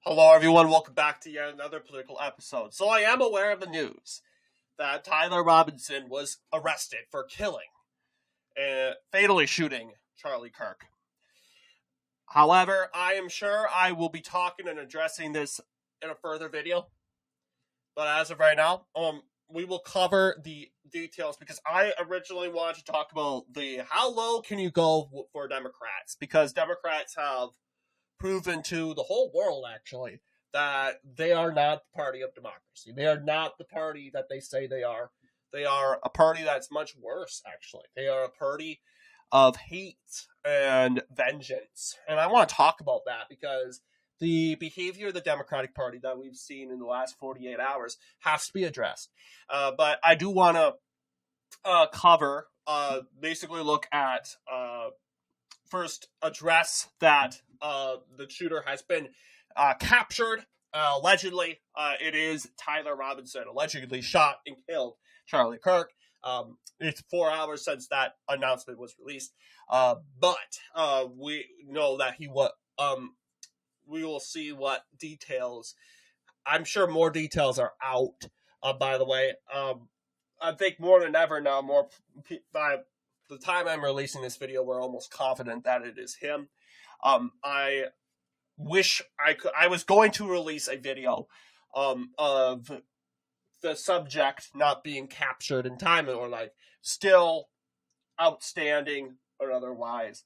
Hello, everyone. Welcome back to yet another political episode. So I am aware of the news that Tyler Robinson was arrested for killing and fatally shooting Charlie Kirk. However, I am sure I will be talking and addressing this in a further video. But as of right now, we will cover the details because I originally wanted to talk about how low can you go for Democrats, because Democrats have proven to the whole world, actually, that they are not the party of democracy. They are not the party that they say they are. They are a party that's much worse, actually. They are a party of hate and vengeance. And I want to talk about that because the behavior of the Democratic Party that we've seen in the last 48 hours has to be addressed. But I do want to basically look at, first address that the shooter has been captured. Allegedly, it is Tyler Robinson, allegedly shot and killed Charlie Kirk. It's 4 hours since that announcement was released, but we know that we will see what details. I'm sure more details are out. By the way, I think more than ever now, by the time I'm releasing this video, we're almost confident that it is him. I wish I was going to release a video of the subject not being captured in time, or like still outstanding or otherwise,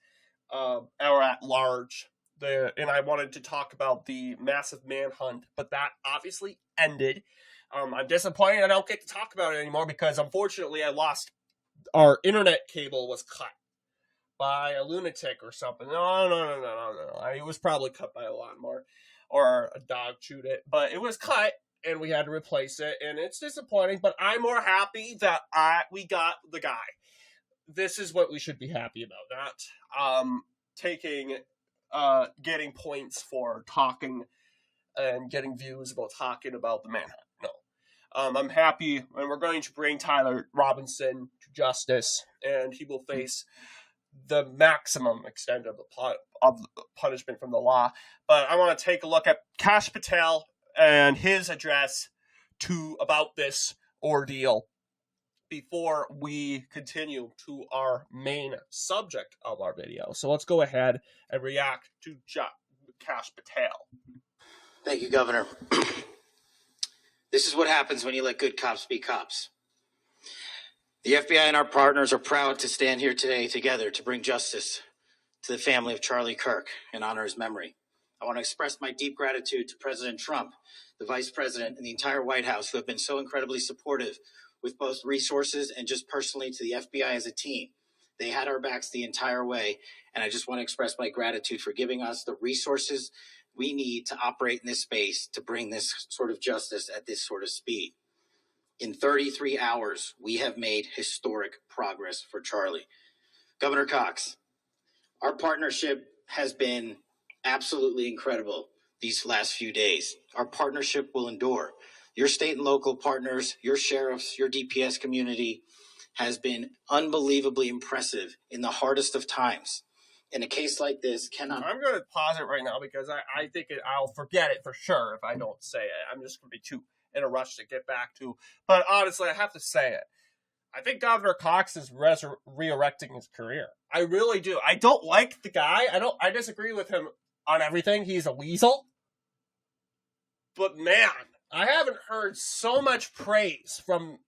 or at large. And I wanted to talk about the massive manhunt, but that obviously ended. I'm disappointed I don't get to talk about it anymore because unfortunately our internet cable was cut by a lunatic or something. No. It was probably cut by a lawnmower or a dog chewed it, but it was cut and we had to replace it, and it's disappointing, but I'm more happy that we got the guy. This is what we should be happy about, not getting points for talking and getting views about talking about the manhunt. No. I'm happy, and we're going to bring Tyler Robinson to justice, and he will face the maximum extent of the punishment from the law. But I want to take a look at Kash Patel and his address about this ordeal before we continue to our main subject of our video. So let's go ahead and react to Kash Patel. Thank you, Governor. This is what happens when you let good cops be cops. The FBI and our partners are proud to stand here today together to bring justice to the family of Charlie Kirk and honor his memory. I want to express my deep gratitude to President Trump, the Vice President, and the entire White House who have been so incredibly supportive with both resources and just personally to the FBI as a team. They had our backs the entire way, and I just want to express my gratitude for giving us the resources we need to operate in this space to bring this sort of justice at this sort of speed. In 33 hours, we have made historic progress for Charlie. Governor Cox, our partnership has been absolutely incredible these last few days. Our partnership will endure. Your state and local partners, your sheriffs, your DPS community has been unbelievably impressive in the hardest of times. In a case like this, I'm going to pause it right now because I think I'll forget it for sure if I don't say it. I'm just going to be too in a rush to get back to. But honestly, I have to say it. I think Governor Cox is re-erecting his career. I really do. I don't like the guy. I disagree with him on everything. He's a weasel. But man, I haven't heard so much praise from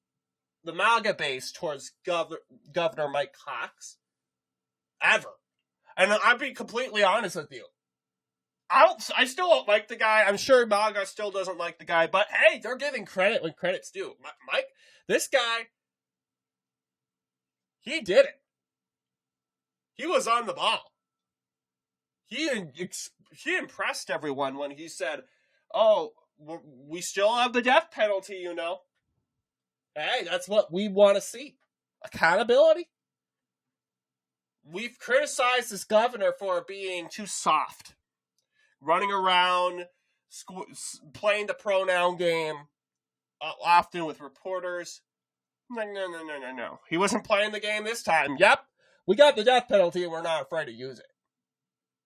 the MAGA base towards Governor Mike Cox ever. And I'll be completely honest with you. I still don't like the guy. I'm sure MAGA still doesn't like the guy. But hey, they're giving credit when credit's due. Mike, this guy, he did it. He was on the ball. He impressed everyone when he said, oh, we still have the death penalty, you know. Hey, that's what we want to see. Accountability. We've criticized this governor for being too soft. Running around, playing the pronoun game, often with reporters. No. He wasn't playing the game this time. Yep, we got the death penalty and we're not afraid to use it.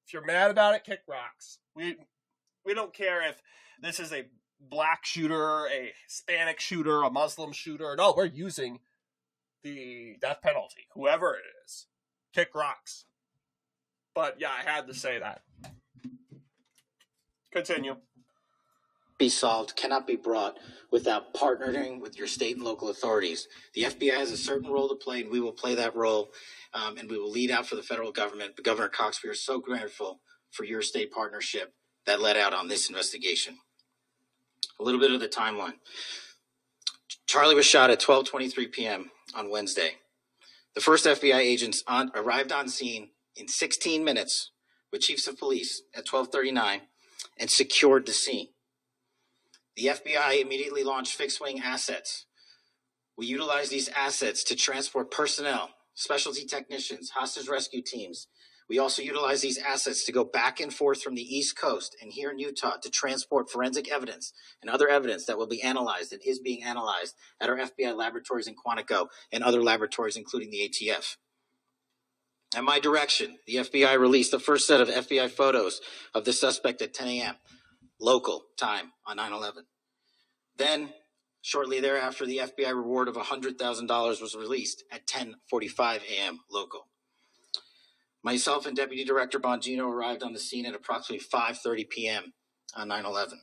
If you're mad about it, kick rocks. We don't care if this is a black shooter, a Hispanic shooter, a Muslim shooter. No, we're using the death penalty, whoever it is. Kick rocks. But yeah, I had to say that. Continue. Be solved cannot be brought without partnering with your state and local authorities. The FBI has a certain role to play, and we will play that role, and we will lead out for the federal government. But Governor Cox, we are so grateful for your state partnership that led out on this investigation. A little bit of the timeline. Charlie was shot at 12:23 p.m. on Wednesday. The first FBI agents arrived on scene in 16 minutes with chiefs of police at 12:39 and secured the scene. The FBI immediately launched fixed-wing assets. We utilized these assets to transport personnel, specialty technicians, hostage rescue teams. We also utilized these assets to go back and forth from the East Coast and here in Utah to transport forensic evidence and other evidence that will be analyzed and is being analyzed at our FBI laboratories in Quantico and other laboratories, including the ATF. At my direction, the FBI released the first set of FBI photos of the suspect at 10 a.m. local time on 9/11. Then, shortly thereafter, the FBI reward of $100,000 was released at 10:45 a.m. local. Myself and Deputy Director Bongino arrived on the scene at approximately 5:30 p.m. on 9/11.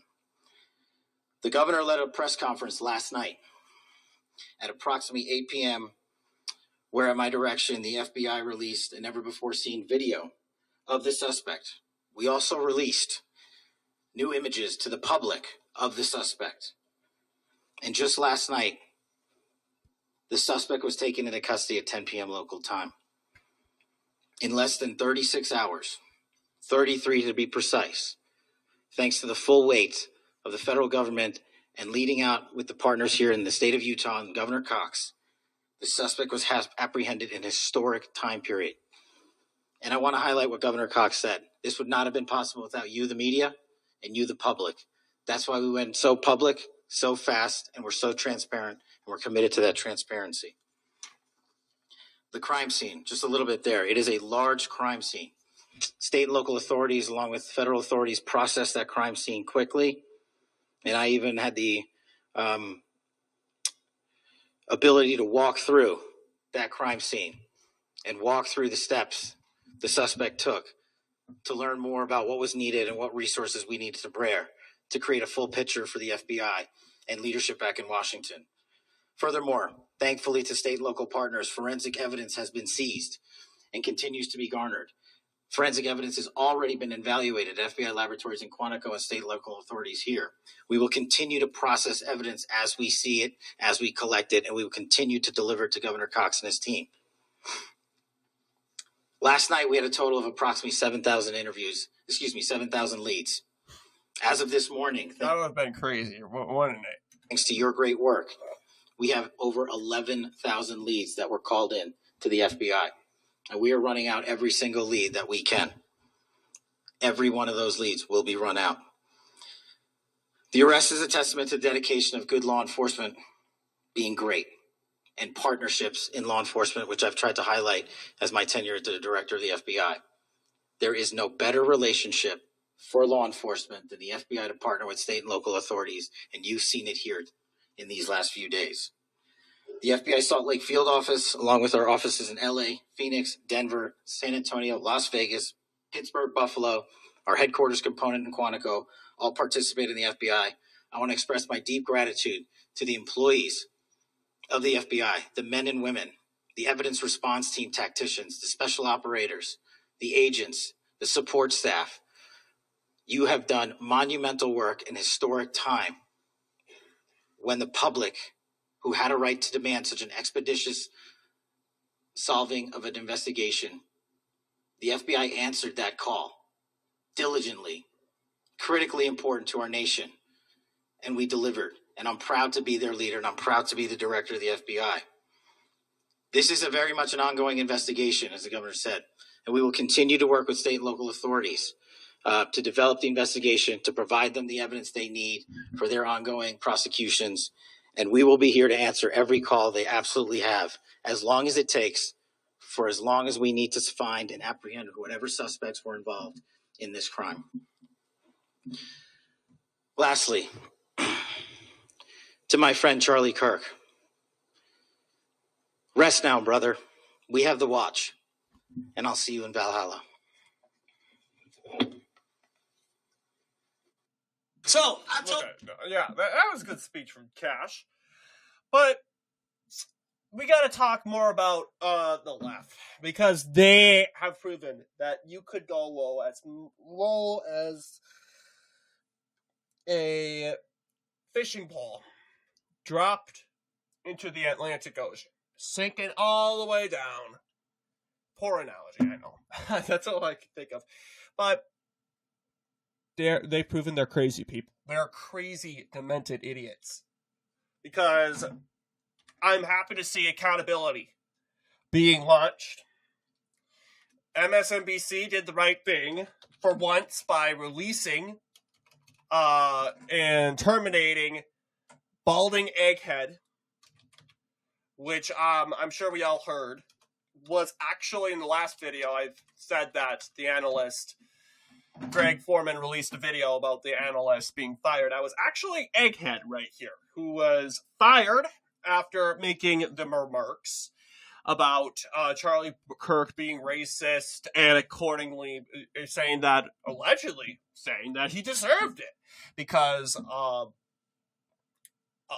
The governor led a press conference last night at approximately 8 p.m., where at my direction, the FBI released a never-before-seen video of the suspect. We also released new images to the public of the suspect. And just last night, the suspect was taken into custody at 10 p.m. local time. In less than 36 hours, 33 to be precise, thanks to the full weight of the federal government and leading out with the partners here in the state of Utah and Governor Cox, the suspect was apprehended in a historic time period. And I want to highlight what Governor Cox said. This would not have been possible without you, the media, and you, the public. That's why we went so public, so fast, and we're so transparent, and we're committed to that transparency. The crime scene, just a little bit there. It is a large crime scene. State and local authorities, along with federal authorities, processed that crime scene quickly. And I even had the ability to walk through that crime scene and walk through the steps the suspect took to learn more about what was needed and what resources we needed to bear to create a full picture for the FBI and leadership back in Washington. Furthermore, thankfully to state and local partners, forensic evidence has been seized and continues to be garnered. Forensic evidence has already been evaluated at FBI laboratories in Quantico and state and local authorities here. We will continue to process evidence as we see it, as we collect it, and we will continue to deliver it to Governor Cox and his team. Last night, we had a total of approximately 7,000 leads. As of this morning, That would have been crazy, wouldn't it? thanks to your great work, we have over 11,000 leads that were called in to the FBI. And we are running out every single lead that we can. Every one of those leads will be run out. The arrest is a testament to the dedication of good law enforcement being great and partnerships in law enforcement, which I've tried to highlight as my tenure as the director of the FBI. There is no better relationship for law enforcement than the FBI to partner with state and local authorities, and you've seen it here in these last few days. The FBI Salt Lake field office, along with our offices in LA, Phoenix, Denver, San Antonio, Las Vegas, Pittsburgh, Buffalo, our headquarters component in Quantico, all participate in the FBI. I want to express my deep gratitude to the employees of the FBI, the men and women, the evidence response team tacticians, the special operators, the agents, the support staff. You have done monumental work in historic time when the public, who had a right to demand such an expeditious solving of an investigation, the FBI answered that call diligently, critically important to our nation, and we delivered. And I'm proud to be their leader, and I'm proud to be the director of the FBI. This is a very much an ongoing investigation, as the governor said, and we will continue to work with state and local authorities to develop the investigation, to provide them the evidence they need for their ongoing prosecutions. And we will be here to answer every call they absolutely have, as long as it takes, for as long as we need to find and apprehend whatever suspects were involved in this crime. Lastly, to my friend Charlie Kirk, rest now, brother. We have the watch, and I'll see you in Valhalla. So, yeah, that was a good speech from Cash. But we got to talk more about the left, because they have proven that you could go low as a fishing pole dropped into the Atlantic Ocean, sinking all the way down. Poor analogy, I know. That's all I can think of. But they've proven they're crazy people. They're crazy, demented idiots. Because I'm happy to see accountability being launched. MSNBC did the right thing for once by releasing and terminating Balding Egghead, which I'm sure we all heard was actually in the last video. I've said that the analyst Greg Foreman released a video about the analyst being fired. I was actually Egghead right here, who was fired after making the remarks about Charlie Kirk being racist and accordingly allegedly saying that he deserved it because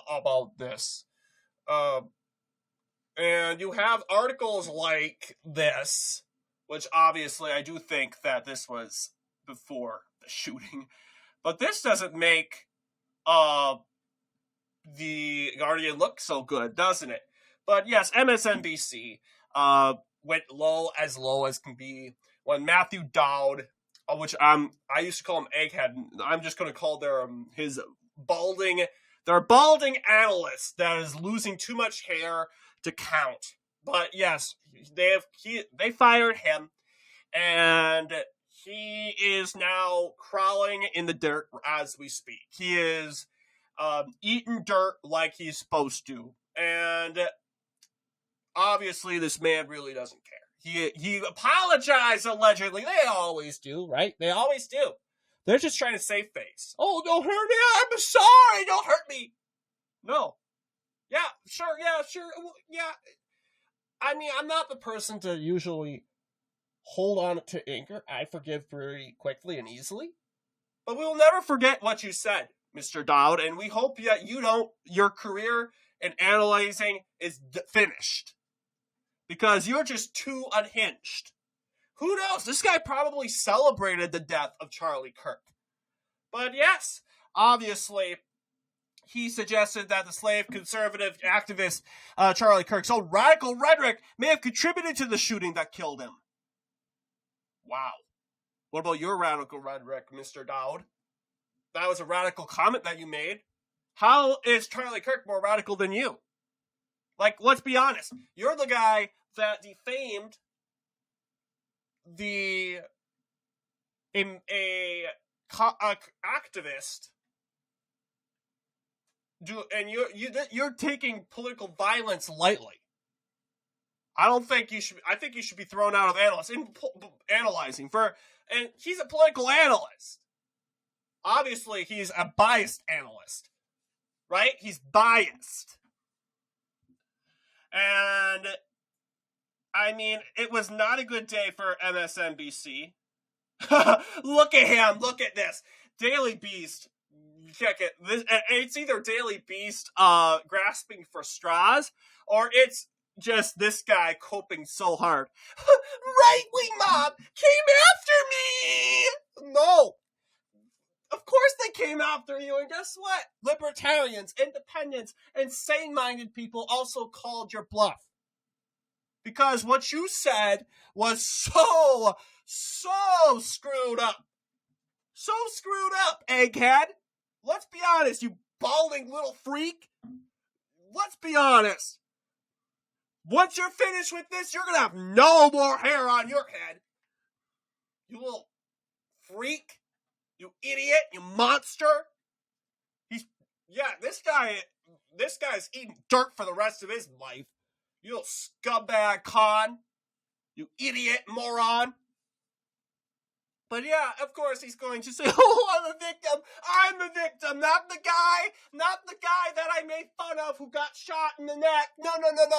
about this. And you have articles like this, which obviously I do think that this was before the shooting, but this doesn't make the Guardian look so good, doesn't it? But yes, MSNBC went low as can be when Matthew Dowd, which I used to call him Egghead. I'm just going to call their balding analyst that is losing too much hair to count. But yes, they fired him, and he is now crawling in the dirt as we speak. He is eating dirt like he's supposed to, and obviously this man really doesn't care. He apologized allegedly. They always do, right? They always do. They're just trying to save face. Oh, don't hurt me. I'm sorry. Don't hurt me. No. Yeah, sure. Yeah. I mean, I'm not the person to usually hold on to anger. I forgive very quickly and easily. But we will never forget what you said, Mr. Dowd, and we hope that your career in analyzing is finished. Because you're just too unhinged. Who knows? This guy probably celebrated the death of Charlie Kirk. But yes, obviously, he suggested that the slave conservative activist Charlie Kirk's own radical rhetoric may have contributed to the shooting that killed him. Wow. What about your radical rhetoric, Mr. Dowd? That was a radical comment that you made. How is Charlie Kirk more radical than you? Like, let's be honest. You're the guy that defamed activist. And you're taking political violence lightly. I think you should be thrown out of analyzing and he's a political analyst. Obviously, he's a biased analyst, right? He's biased. And, I mean, it was not a good day for MSNBC. Look at him. Look at this. Daily Beast. Check it. It's either Daily Beast grasping for straws, or it's just this guy coping so hard. Right-wing mob came after me! No. Of course they came after you, and guess what? Libertarians, independents, and sane-minded people also called your bluff. Because what you said was so screwed up. So screwed up, egghead. Let's be honest, you balding little freak. Let's be honest. Once you're finished with this, you're going to have no more hair on your head. You little freak. You idiot, you monster. This guy's eating dirt for the rest of his life. You little scumbag con. You idiot moron. But yeah, of course he's going to say, oh, I'm the victim, not the guy that I made fun of who got shot in the neck. No,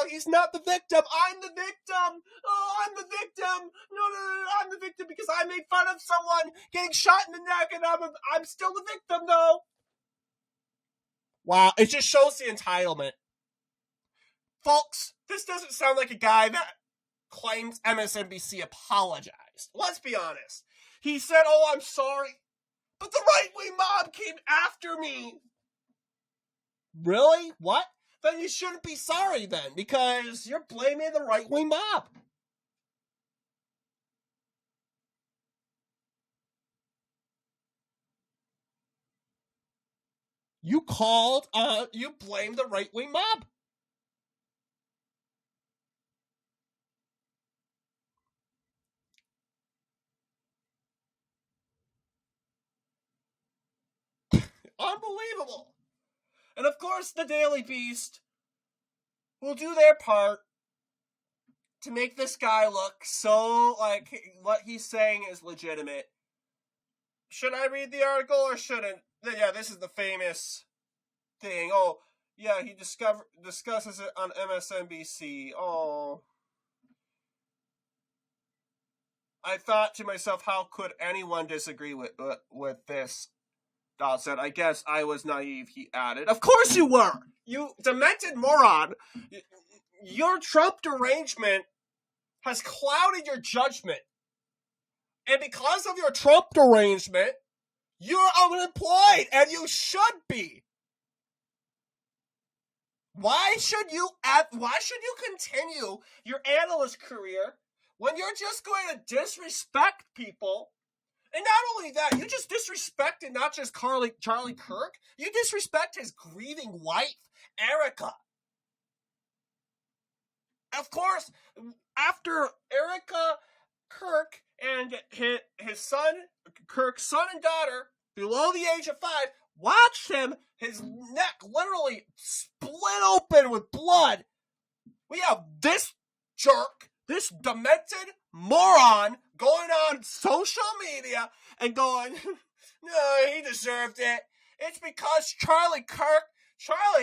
he's not the victim. I'm the victim. Oh, I'm the victim. No, I'm the victim because I made fun of someone getting shot in the neck, and I'm still the victim, though. Wow, it just shows the entitlement. Folks, this doesn't sound like a guy that claims MSNBC apologized. Let's be honest. He said, oh, I'm sorry, but the right-wing mob came after me. Really? What? Then you shouldn't be sorry then, because you're blaming the right-wing mob. You blamed the right-wing mob. Unbelievable. And of course, the Daily Beast will do their part to make this guy look so like what he's saying is legitimate. Should I read the article or shouldn't? Yeah, this is the famous thing. Oh, yeah, he discusses it on MSNBC. Oh. I thought to myself, how could anyone disagree with this? Dodd said, I guess I was naive, he added. Of course you were! You demented moron! Your Trump derangement has clouded your judgment. And because of your Trump derangement, you're unemployed, and you should be. Why should you continue your analyst career when you're just going to disrespect people? And not only that, you just disrespected not just Charlie Kirk, you disrespect his grieving wife, Erica. Of course, after Erica Kirk and his son, Kirk's son and daughter, below the age of 5, watched his neck literally split open with blood. We have this jerk, this demented moron going on social media and going, no, he deserved it. It's because Charlie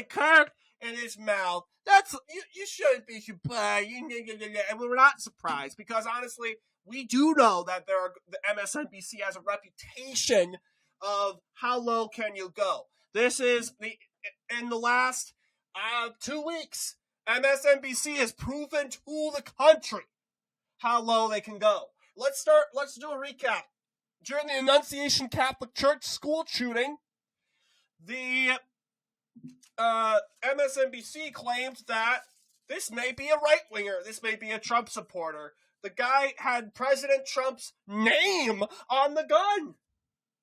Kirk in his mouth. That's, you shouldn't be surprised. And we're not surprised because honestly, we do know that the MSNBC has a reputation of how low can you go. This is in the last 2 weeks, MSNBC has proven to the country how low they can go. Let's do a recap. During the Annunciation Catholic Church school shooting, the MSNBC claimed that this may be a right-winger, this may be a Trump supporter. The guy had President Trump's name on the gun.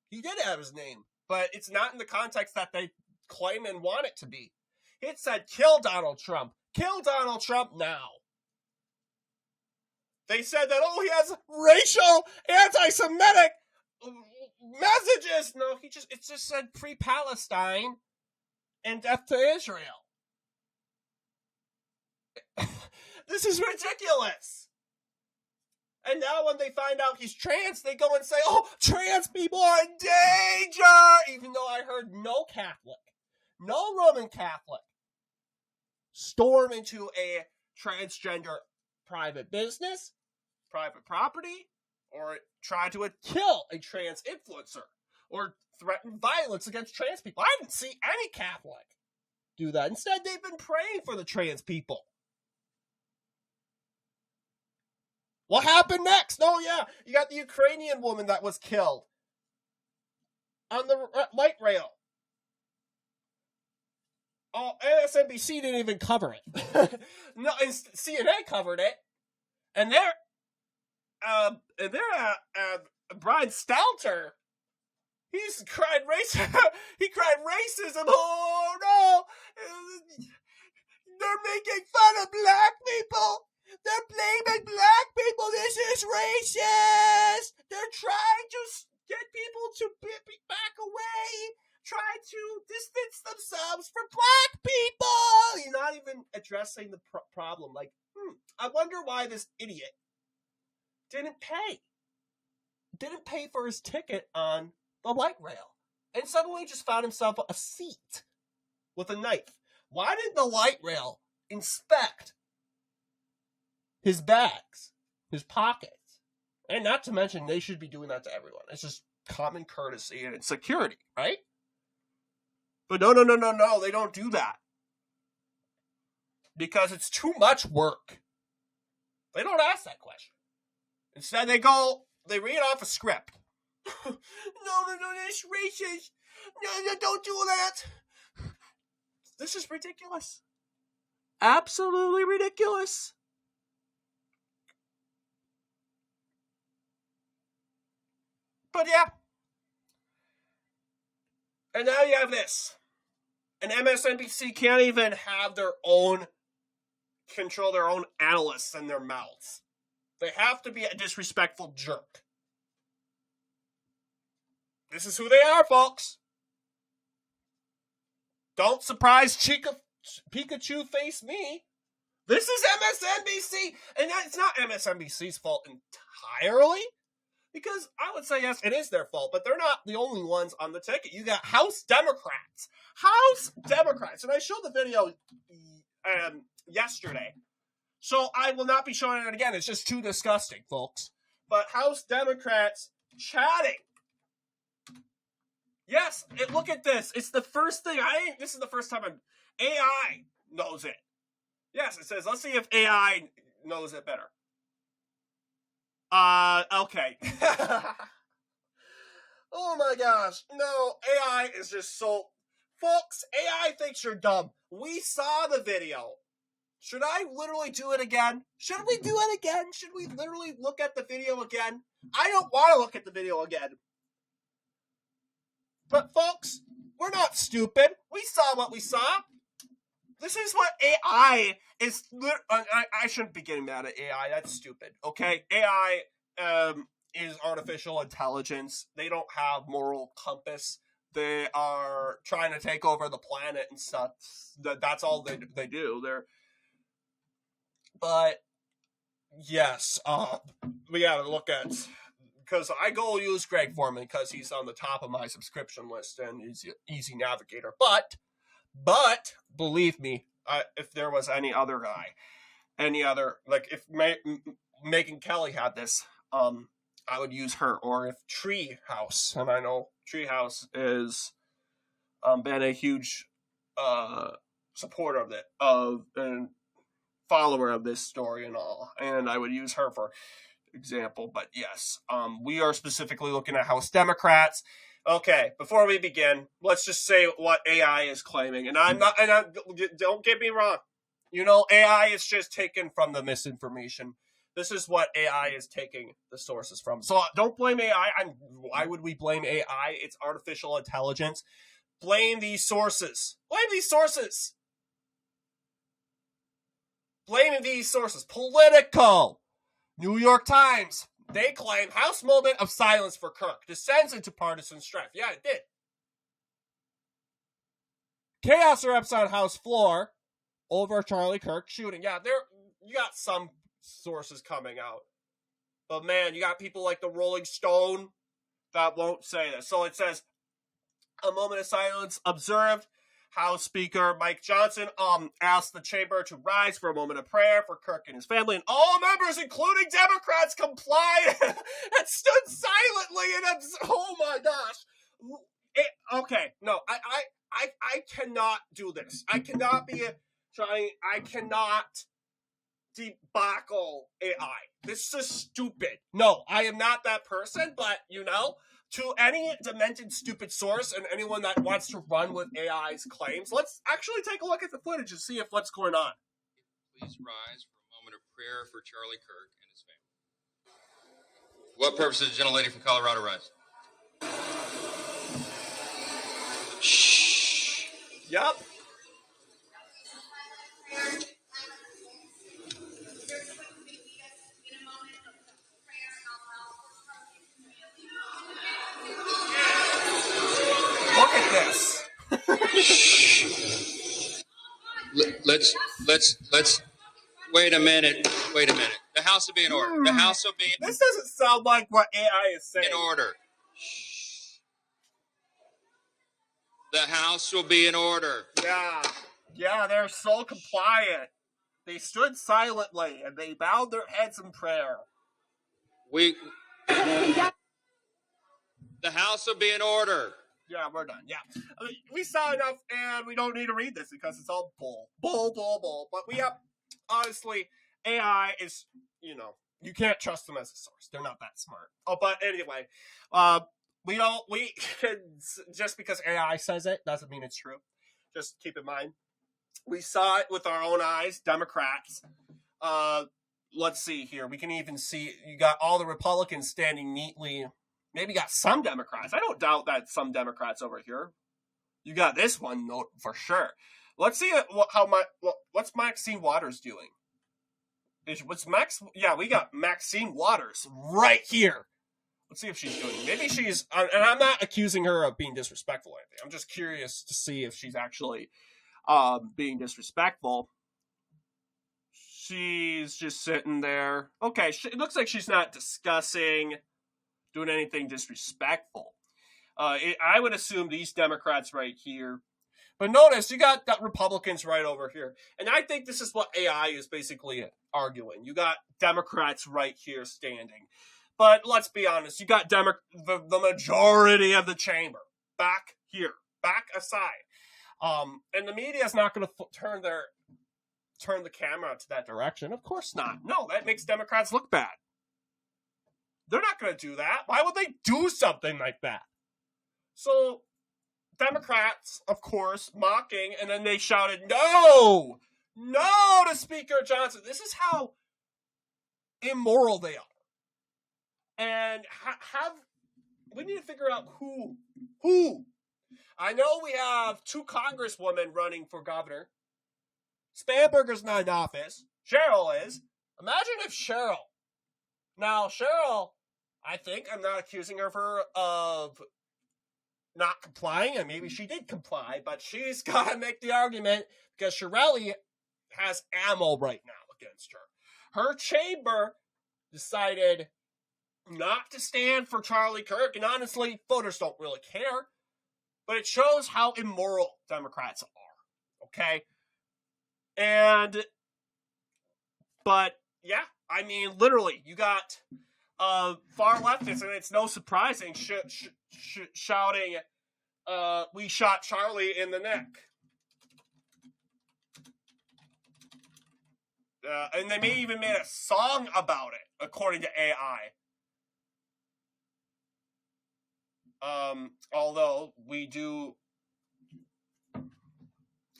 He did have his name, but it's not in the context that they claim and want it to be. It said, kill Donald Trump. Kill Donald Trump now. They said that, oh, he has racial, anti-Semitic messages. No, it just said pre-Palestine and death to Israel. This is ridiculous. And now when they find out he's trans, they go and say, oh, trans people are in danger! Even though I heard no Catholic, no Roman Catholic, storm into a transgender private business, private property, or try to kill a trans influencer, or threaten violence against trans people. I didn't see any Catholic do that. Instead, they've been praying for the trans people. What happened next? Oh, yeah, you got the Ukrainian woman that was killed on the light rail. Oh, MSNBC didn't even cover it. No, CNN covered it, and Brian Stelter, he cried racism. Oh no, they're making fun of black people. They're blaming black people. This is racist. They're trying to get people to back away. Try to distance themselves from black people. You're not even addressing the problem. Like, I wonder why this idiot didn't pay. didn't pay for his ticket on the light rail and suddenly just found himself a seat with a knife. Why did the light rail inspect his bags, his pockets? And not to mention, they should be doing that to everyone. It's just common courtesy and security, right? But no, they don't do that. Because it's too much work. They don't ask that question. Instead, they read off a script. No, that's racist. No, don't do that. This is ridiculous. Absolutely ridiculous. But yeah. And now you have this. And MSNBC can't even have control their own analysts in their mouths. They have to be a disrespectful jerk. This is who they are, folks. Don't surprise Pikachu face me. This is MSNBC. And it's not MSNBC's fault entirely. Because I would say, yes, it is their fault. But they're not the only ones on the ticket. You got House Democrats. House Democrats. And I showed the video yesterday. So I will not be showing it again. It's just too disgusting, folks. But House Democrats chatting. Yes, look at this. It's the first thing. This is the first time AI knows it. Yes, it says, let's see if AI knows it better. Okay. Oh my gosh. No, AI is just so... Folks, AI thinks you're dumb. We saw the video. Should I literally do it again? Should we do it again? Should we literally look at the video again? I don't want to look at the video again. But folks, we're not stupid. We saw what we saw. This is what AI is... I shouldn't be getting mad at AI. That's stupid, okay? AI is artificial intelligence. They don't have moral compass. They are trying to take over the planet and stuff. That's all they do. But, yes, we gotta look at... Because I go use Greg Foreman because he's on the top of my subscription list and he's an easy navigator. But, believe me, if there was any other guy, like if Megyn Kelly had this, I would use her. Or if Treehouse, and I know Treehouse is been a huge supporter of it, and follower of this story and all, and I would use her for example. But yes, we are specifically looking at House Democrats. Okay, before we begin, let's just say what AI is claiming. And don't get me wrong. You know, AI is just taken from the misinformation. This is what AI is taking the sources from. So don't blame AI. Why would we blame AI? It's artificial intelligence. Blame these sources. Blame these sources. Blaming these sources. Politico. New York Times. They claim House moment of silence for Kirk descends into partisan strife. Yeah, it did. Chaos erupts on House floor over Charlie Kirk shooting. Yeah, you got some sources coming out. But man, you got people like the Rolling Stone that won't say this. So it says, a moment of silence observed. House Speaker Mike Johnson asked the chamber to rise for a moment of prayer for Kirk and his family, and all members, including Democrats, complied and stood silently and oh my gosh. Okay, no, I cannot do this. I cannot debacle AI. This is stupid. No, I am not that person, but you know, to any demented, stupid source and anyone that wants to run with AI's claims, let's actually take a look at the footage and see if what's going on. Please rise for a moment of prayer for Charlie Kirk and his family. For what purpose did the gentlelady from Colorado rise? Shh. Yup. Look at this. Let's wait a minute. The House will be in order. The House will be This doesn't sound like what AI is saying. in order. The House will be in order. Yeah, they're so compliant. They stood silently and they bowed their heads in prayer. The House will be in order. Yeah, we're done. Yeah. I mean, we saw enough and we don't need to read this because it's all bull. Bull. But we have, honestly, AI is, you can't trust them as a source. They're not that smart. Oh, but anyway, just because AI says it doesn't mean it's true. Just keep in mind. We saw it with our own eyes, Democrats. Let's see here. We can even see you got all the Republicans standing neatly. Maybe got some Democrats. I don't doubt that some Democrats over here. You got this one note for sure. Let's see what's Maxine Waters doing. We got Maxine Waters right here. Let's see if she's doing. Maybe she's, and I'm not accusing her of being disrespectful or anything. I'm just curious to see if she's actually being disrespectful. She's just sitting there. Okay, it looks like she's not doing anything disrespectful. I would assume these Democrats right here. But notice, you got Republicans right over here. And I think this is what AI is basically arguing. You got Democrats right here standing. But let's be honest, you got the majority of the chamber back here, back aside. And the media is not going to turn the camera to that direction. Of course not. No, that makes Democrats look bad. They're not going to do that. Why would they do something like that? So, Democrats, of course, mocking, and then they shouted, no to Speaker Johnson. This is how immoral they are. And we need to figure out who. I know we have 2 congresswomen running for governor. Spanberger's not in office. Cheryl is. Imagine if Cheryl. Now, Cheryl, I think I'm not accusing her of not complying, and maybe she did comply, but she's got to make the argument because Shirelli has ammo right now against her. Her chamber decided not to stand for Charlie Kirk, and honestly, voters don't really care, but it shows how immoral Democrats are, okay? But yeah, I mean, literally, you got far leftists, and it's no surprising, shouting, we shot Charlie in the neck. And they may even made a song about it, according to AI. Although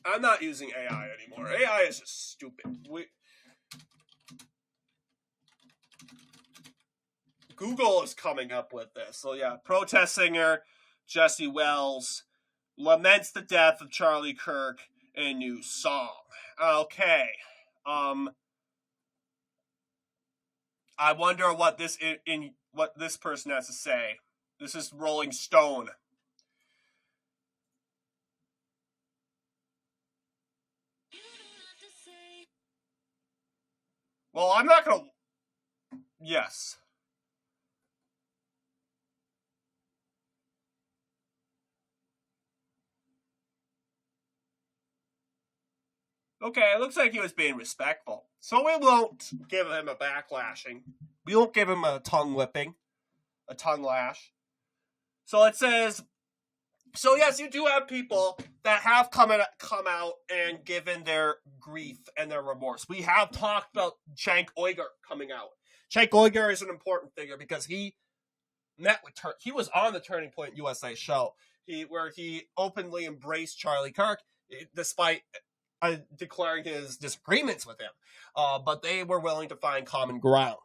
I'm not using AI anymore. AI is just stupid. Google is coming up with this. So yeah, protest singer Jesse Wells laments the death of Charlie Kirk in a new song. Okay. I wonder what this person has to say. This is Rolling Stone. Well, I'm not gonna. Yes. Okay, it looks like he was being respectful. So we won't give him a backlashing. We won't give him a tongue whipping. A tongue lash. So it says, so yes, you do have people that have come out and given their grief and their remorse. We have talked about Cenk Uygur coming out. Cenk Uygur is an important figure because he met with he was on the Turning Point USA show where he openly embraced Charlie Kirk despite declaring his disagreements with him. But they were willing to find common ground.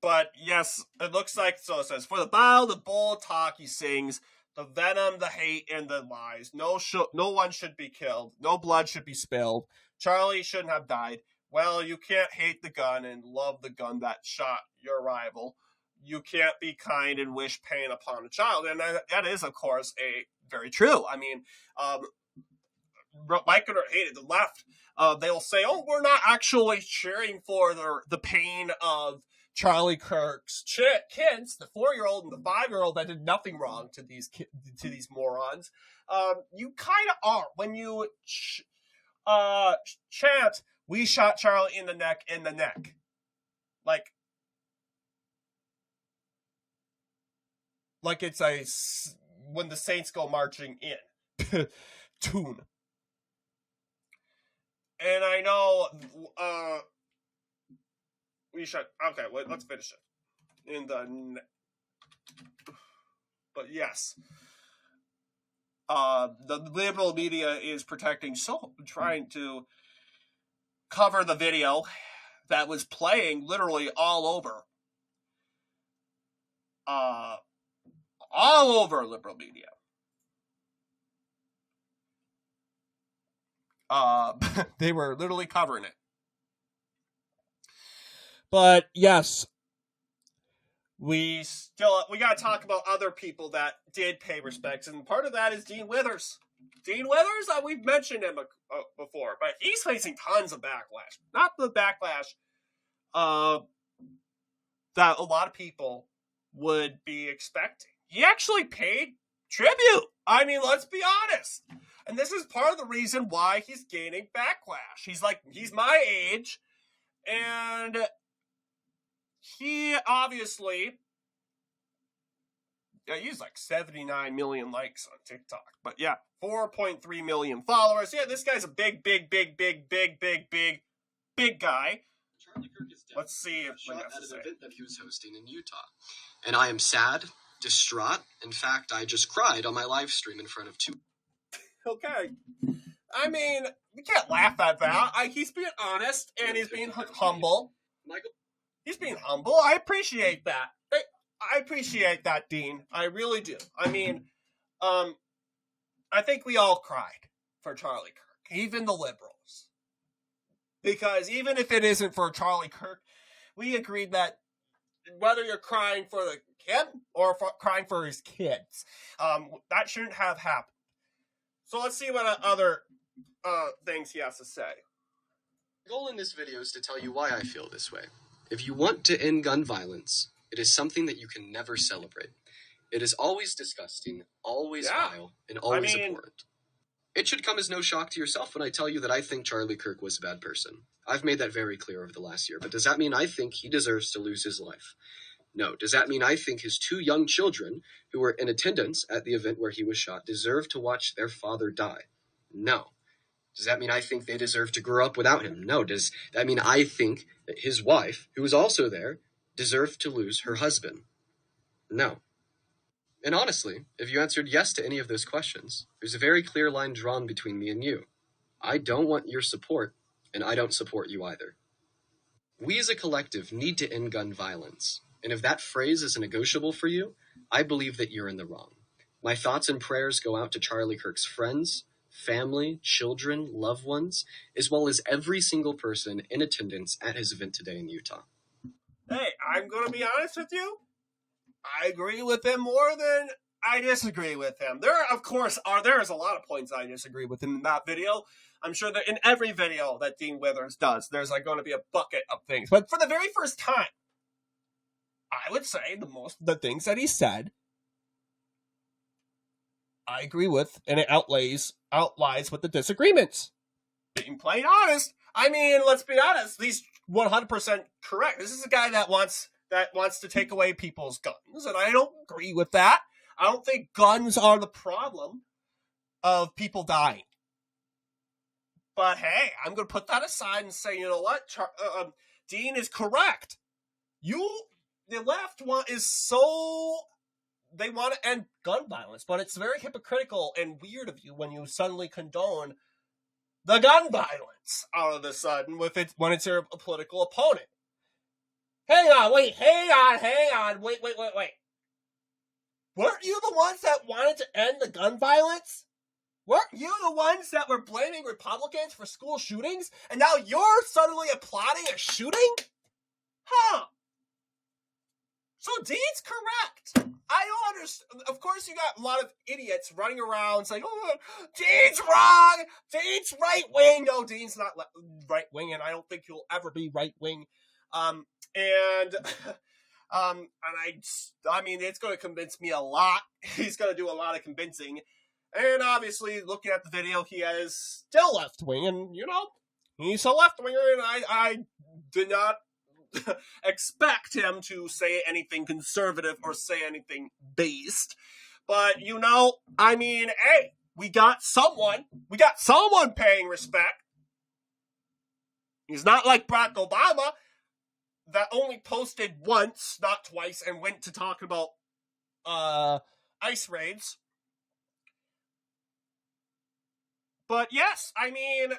But yes, it looks like, so it says, for the bile, the bull talk he sings, the venom, the hate, and the lies. No one should be killed. No blood should be spilled. Charlie shouldn't have died. Well, you can't hate the gun and love the gun that shot your rival. You can't be kind and wish pain upon a child. And that is, of course, very true. I mean, like it or hate it, the left, they'll say, "Oh, we're not actually cheering for the pain of Charlie Kirk's kids, the 4-year-old and the 5-year-old that did nothing wrong to these morons." You kind of are when you chant, "We shot Charlie in the neck," like it's when the Saints go marching in tune. And I know we should. Okay, let's finish it. But yes, the liberal media is trying to cover the video that was playing literally all over liberal media. They were literally covering it. But yes, we got to talk about other people that did pay respects, and part of that is Dean Withers. Dean Withers, we've mentioned him before, but he's facing tons of backlash. Not the backlash that a lot of people would be expecting. He actually paid tribute. I mean, let's be honest. And this is part of the reason why he's gaining backlash. He's my age, and he obviously, he's like 79 million likes on TikTok. But yeah, 4.3 million followers. Yeah, this guy's a big guy. Charlie Kirk is dead. Let's see if shot at an event that he was hosting in Utah. And I am sad, distraught. In fact, I just cried on my live stream in front of 2. Okay. I mean, we can't laugh at that. He's being honest, and he's being humble. Michael? He's being humble. I appreciate that. I appreciate that, Dean. I really do. I mean, I think we all cried for Charlie Kirk, even the liberals. Because even if it isn't for Charlie Kirk, we agreed that whether you're crying for the kid or crying for his kids, that shouldn't have happened. So let's see what other things he has to say. The goal in this video is to tell you why I feel this way. If you want to end gun violence, it is something that you can never celebrate. It is always disgusting, always vile, and always abhorrent. It should come as no shock to yourself when I tell you that I think Charlie Kirk was a bad person. I've made that very clear over the last year, but does that mean I think he deserves to lose his life? No. Does that mean I think his 2 young children, who were in attendance at the event where he was shot, deserve to watch their father die? No. Does that mean I think they deserve to grow up without him? No. Does that mean I think that his wife, who was also there, deserved to lose her husband? No. And honestly, if you answered yes to any of those questions, there's a very clear line drawn between me and you. I don't want your support, and I don't support you either. We as a collective need to end gun violence. And if that phrase is negotiable for you, I believe that you're in the wrong. My thoughts and prayers go out to Charlie Kirk's friends, family, children, loved ones, as well as every single person in attendance at his event today in Utah. Hey, I'm going to be honest with you. I agree with him more than I disagree with him. There is a lot of points I disagree with him in that video. I'm sure that in every video that Dean Withers does, there's going to be a bucket of things. But for the very first time, I would say the things that he said, I agree with, and it outlies with the disagreements. Being plain honest. I mean, let's be honest. He's 100% correct. This is a guy that wants to take away people's guns, and I don't agree with that. I don't think guns are the problem of people dying. But hey, I'm going to put that aside and say, you know what? Dean is correct. The left they want to end gun violence, but it's very hypocritical and weird of you when you suddenly condone the gun violence out of the sudden when it's your political opponent. Hang on. Wait. Weren't you the ones that wanted to end the gun violence? Weren't you the ones that were blaming Republicans for school shootings? And now you're suddenly applauding a shooting? Huh. So Dean's correct. I don't understand. Of course, you got a lot of idiots running around saying, "Oh, Dean's wrong. Dean's right wing." No, Dean's not right wing, and I don't think he'll ever be right wing. And I mean, it's going to convince me a lot. He's going to do a lot of convincing. And obviously, looking at the video, he is still left wing, and he's a left winger, and I did not expect him to say anything conservative or say anything based. But I mean, hey, we got someone paying respect. He's not like Barack Obama that only posted once, not twice, and went to talk about ICE raids. But yes, I mean,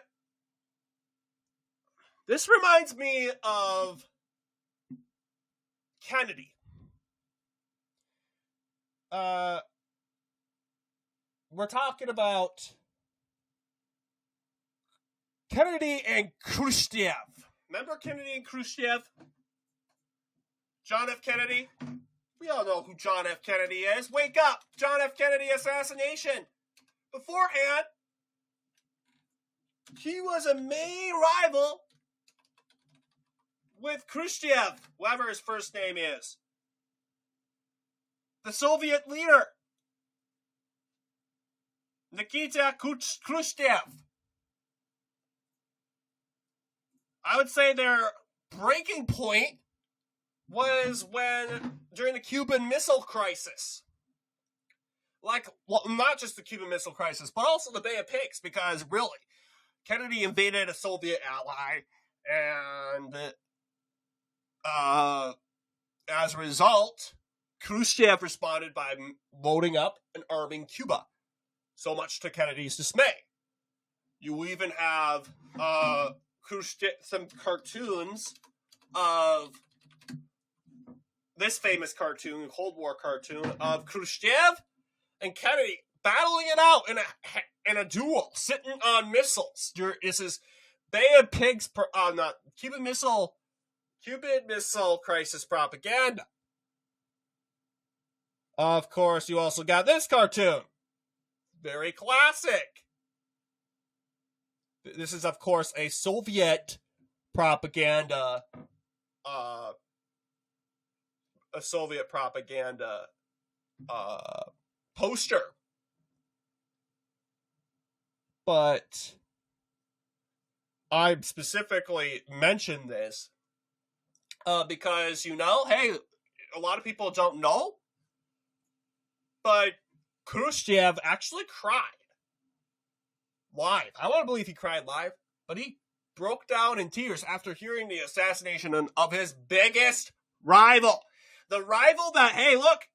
this reminds me of Kennedy. We're talking about Kennedy and Khrushchev. Remember Kennedy and Khrushchev? John F. Kennedy? We all know who John F. Kennedy is. Wake up! John F. Kennedy assassination. Beforehand, he was a main rival with Khrushchev, whoever his first name is. The Soviet leader. Nikita Khrushchev. I would say their breaking point was during the Cuban Missile Crisis. Not just the Cuban Missile Crisis, but also the Bay of Pigs, because really, Kennedy invaded a Soviet ally, and as a result, Khrushchev responded by loading up and arming Cuba, so much to Kennedy's dismay. You even have some cartoons of this famous cartoon, Cold War cartoon, of Khrushchev and Kennedy battling it out in a duel, sitting on missiles. This is Bay of Pigs, Cuban Missile Crisis propaganda. Of course, you also got this cartoon. Very classic. This is, of course, a Soviet propaganda poster. But I specifically mentioned this because, hey, a lot of people don't know, but Khrushchev actually cried live. I want to believe he cried live, but he broke down in tears after hearing the assassination of his biggest rival. The rival that, hey, look,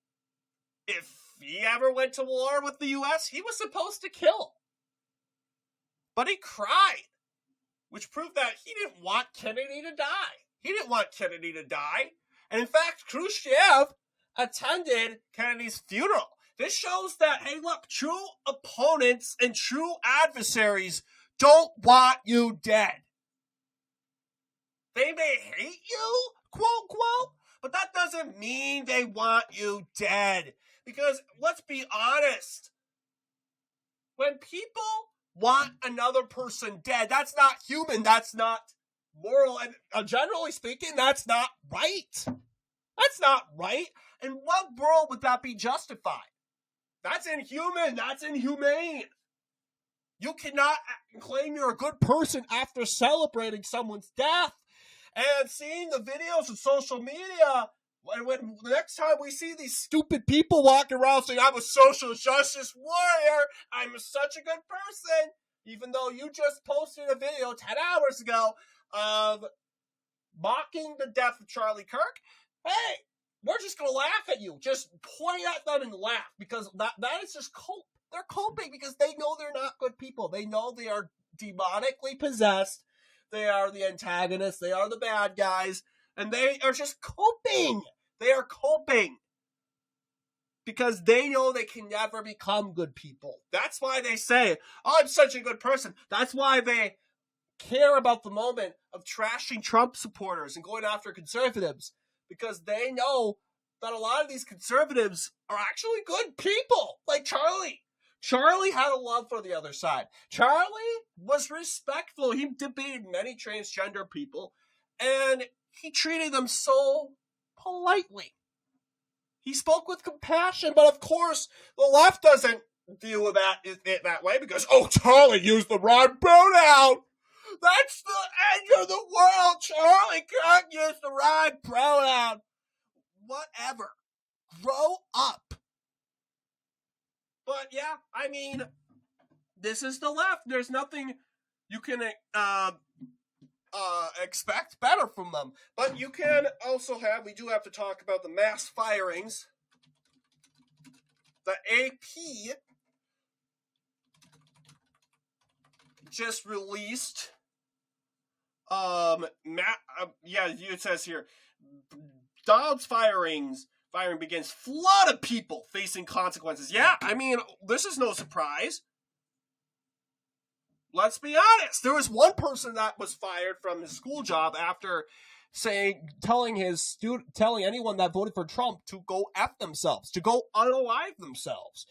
if he ever went to war with the U.S., he was supposed to kill. But he cried, which proved that he didn't want Kennedy to die. He didn't want Kennedy to die. And in fact, Khrushchev attended Kennedy's funeral. This shows that, hey, look, true opponents and true adversaries don't want you dead. They may hate you, quote, quote, but that doesn't mean they want you dead. Because let's be honest, when people want another person dead, that's not human, that's not moral, and generally speaking, that's not right. That's not right. In what world would that be justified? That's inhuman. That's inhumane. You cannot claim you're a good person after celebrating someone's death. And seeing the videos on social media, when the next time we see these stupid people walking around saying, I'm a social justice warrior, I'm such a good person, even though you just posted a video 10 hours ago of mocking the death of Charlie Kirk, hey, we're just going to laugh at you. Just point at them and laugh, because that is just cope. They're coping because they know they're not good people. They know they are demonically possessed. They are the antagonists. They are the bad guys. And they are just coping. They are coping. Because they know they can never become good people. That's why they say, oh, I'm such a good person. That's why they care about the moment of trashing Trump supporters and going after conservatives. Because they know that a lot of these conservatives are actually good people, like Charlie. Charlie had a love for the other side. Charlie was respectful. He debated many transgender people, and he treated them so politely. He spoke with compassion, but of course, the left doesn't deal with that way because, oh, Charlie used the wrong pronoun. That's the end of the world. Charlie Kirk used the wrong pronoun. Whatever. Grow up. But yeah, I mean, this is the left. There's nothing you can expect better from them. But you can also we do have to talk about the mass firings. The AP just released, it says here, Dobbs firing begins, flood of people facing consequences. Yeah, I mean, this is no surprise. Let's be honest. There was one person that was fired from his school job after telling anyone that voted for Trump to go F themselves, to go unalive themselves.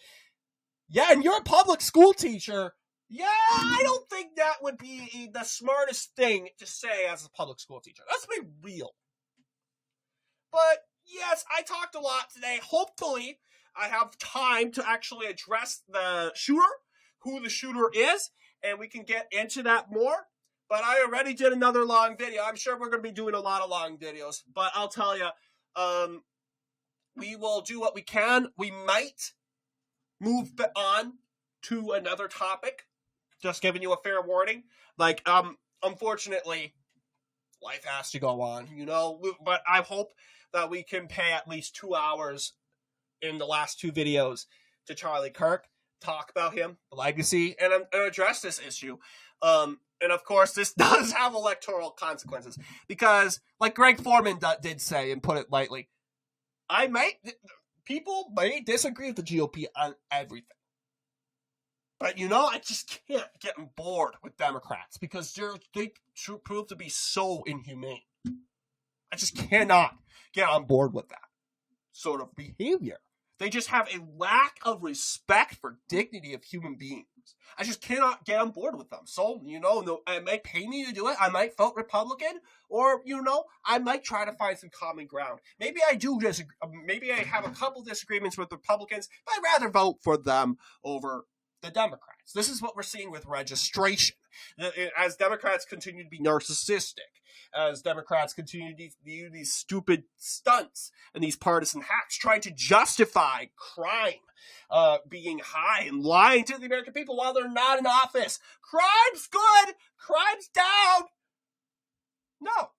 Yeah, and you're a public school teacher. Yeah, I don't think that would be the smartest thing to say as a public school teacher. Let's be real. But yes, I talked a lot today. Hopefully, I have time to actually address the shooter, who the shooter is, and we can get into that more. But I already did another long video. I'm sure we're going to be doing a lot of long videos. But I'll tell you, we will do what we can. We might move on to another topic. Just giving you a fair warning. Like, unfortunately, life has to go on, But I hope that we can pay at least 2 hours in the last 2 videos to Charlie Kirk, talk about him, the legacy, and address this issue. And of course, this does have electoral consequences because, like Greg Foreman did say, and put it lightly, people may disagree with the GOP on everything. But, I just can't get on board with Democrats because they prove to be so inhumane. I just cannot get on board with that sort of behavior. They just have a lack of respect for dignity of human beings. I just cannot get on board with them. So, it might pay me to do it. I might vote Republican, or, I might try to find some common ground. Maybe I do disagree. Maybe I have a couple disagreements with Republicans, but I'd rather vote for them over the Democrats. This is what we're seeing with registration. As Democrats continue to be narcissistic, as Democrats continue to do these stupid stunts and these partisan hacks, trying to justify crime, being high and lying to the American people while they're not in office. Crime's good. Crime's down. No.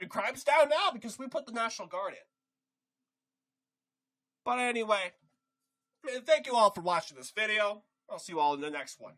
Crime's down now because we put the National Guard in. But anyway, thank you all for watching this video. I'll see you all in the next one.